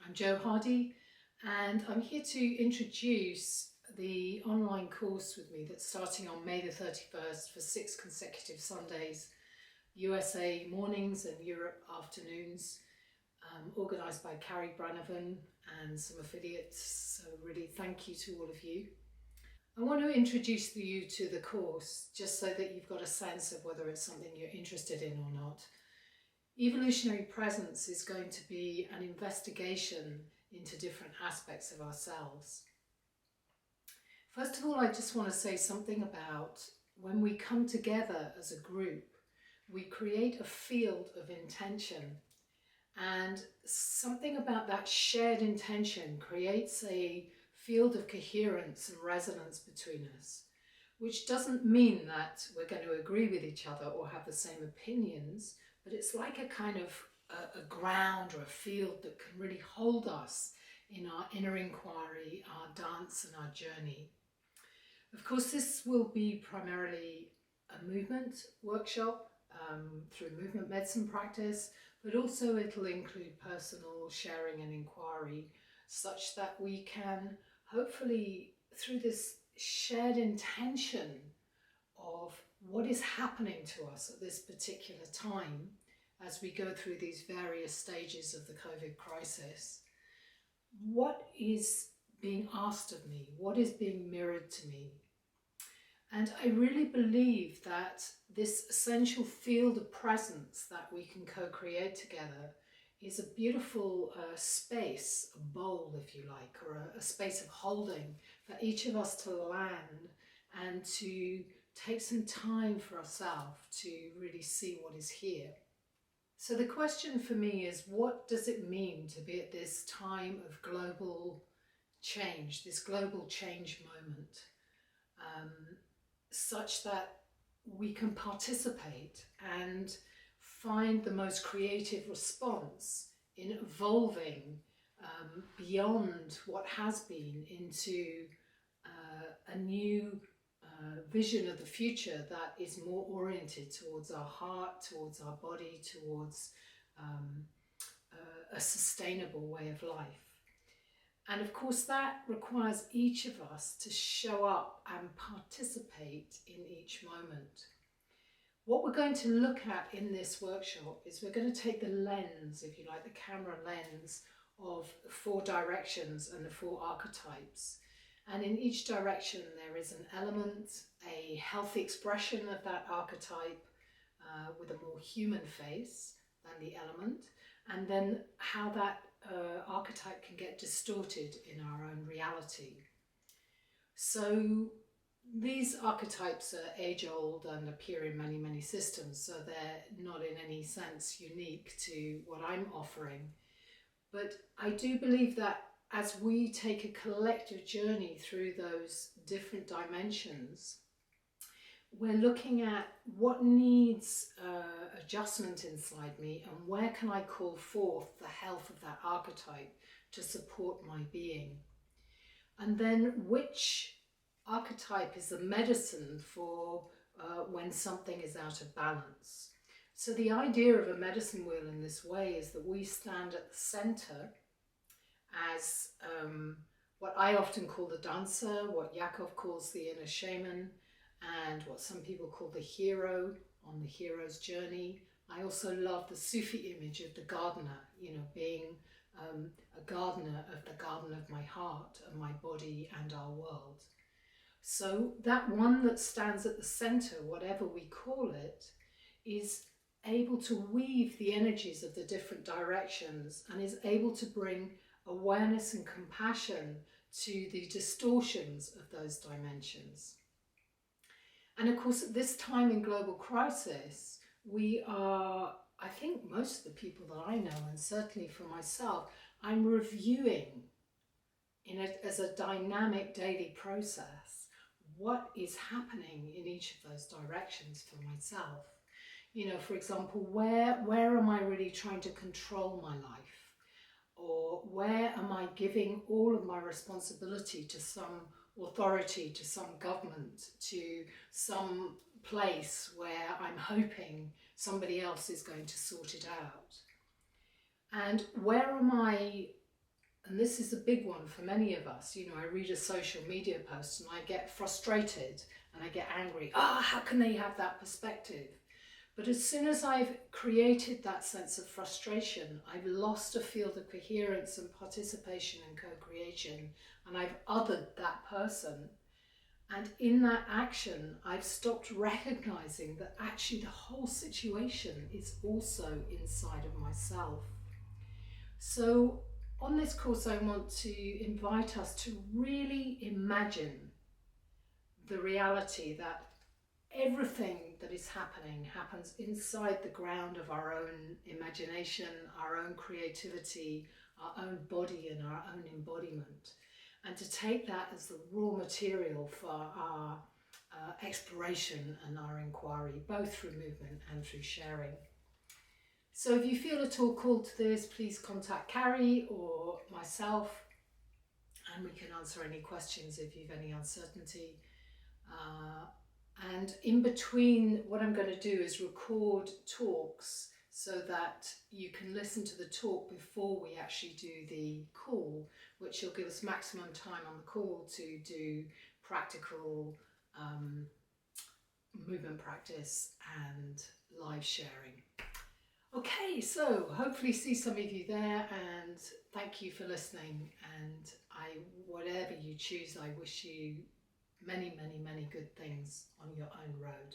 I'm Jo Hardy, and I'm here to introduce the online course with me that's starting on May the 31st for 6 consecutive Sundays, USA mornings and Europe afternoons, organised by Carrie Branavan and some affiliates. So really thank you to all of you. I want to introduce you to the course just so that you've got a sense of whether it's something you're interested in or not. Evolutionary Presence is going to be an investigation into different aspects of ourselves. First of all, I just want to say something about when we come together as a group, we create a field of intention, and something about that shared intention creates a field of coherence and resonance between us, which doesn't mean that we're going to agree with each other or have the same opinions, but it's like a kind of a ground or a field that can really hold us in our inner inquiry, our dance and our journey. Of course, this will be primarily a movement workshop through movement medicine practice, but also it'll include personal sharing and inquiry, such that we can hopefully, through this shared intention of what is happening to us at this particular time as we go through these various stages of the COVID crisis, what is being asked of me? What is being mirrored to me? And I really believe that this essential field of presence that we can co-create together is a beautiful space, a bowl if you like, or a space of holding for each of us to land and to take some time for ourselves to really see what is here. So the question for me is, what does it mean to be at this time of global change, this global change moment, such that we can participate and find the most creative response in evolving beyond what has been into a new vision of the future that is more oriented towards our heart, towards our body, towards a sustainable way of life. And of course that requires each of us to show up and participate in each moment. What we're going to look at in this workshop is we're going to take the lens, if you like, the camera lens of the 4 directions and the 4 archetypes. And in each direction there is an element, a healthy expression of that archetype with a more human face than the element, and then how that archetype can get distorted in our own reality. So these archetypes are age-old and appear in many, many systems, so they're not in any sense unique to what I'm offering. But I do believe that as we take a collective journey through those different dimensions, we're looking at what needs adjustment inside me and where can I call forth the health of that archetype to support my being. And then which archetype is the medicine for when something is out of balance. So the idea of a medicine wheel in this way is that we stand at the center as what I often call the dancer, what Yakov calls the inner shaman, and what some people call the hero on the hero's journey. I also love the Sufi image of the gardener, being a gardener of the garden of my heart and my body and our world. So that one that stands at the center, whatever we call it, is able to weave the energies of the different directions and is able to bring awareness and compassion to the distortions of those dimensions. And of course, at this time in global crisis, we are, I think most of the people that I know, and certainly for myself, I'm reviewing as a dynamic daily process what is happening in each of those directions for myself. For example, where am I really trying to control my life? Or where am I giving all of my responsibility to some authority, to some government, to some place where I'm hoping somebody else is going to sort it out? And where am I and this is a big one for many of us. You know, I read a social media post and I get frustrated and I get angry. How can they have that perspective? But as soon as I've created that sense of frustration, I've lost a field of coherence and participation and co-creation, and I've othered that person. And in that action, I've stopped recognizing that actually the whole situation is also inside of myself. So on this course, I want to invite us to really imagine the reality that everything that is happening happens inside the ground of our own imagination, our own creativity, our own body and our own embodiment. And to take that as the raw material for our exploration and our inquiry, both through movement and through sharing. So if you feel at all called to this, please contact Carrie or myself, and we can answer any questions if you've any uncertainty. And in between, what I'm going to do is record talks so that you can listen to the talk before we actually do the call, which will give us maximum time on the call to do practical movement practice and live sharing. Okay, so hopefully see some of you there, and thank you for listening. And whatever you choose, I wish you many, many, many good things on your own road.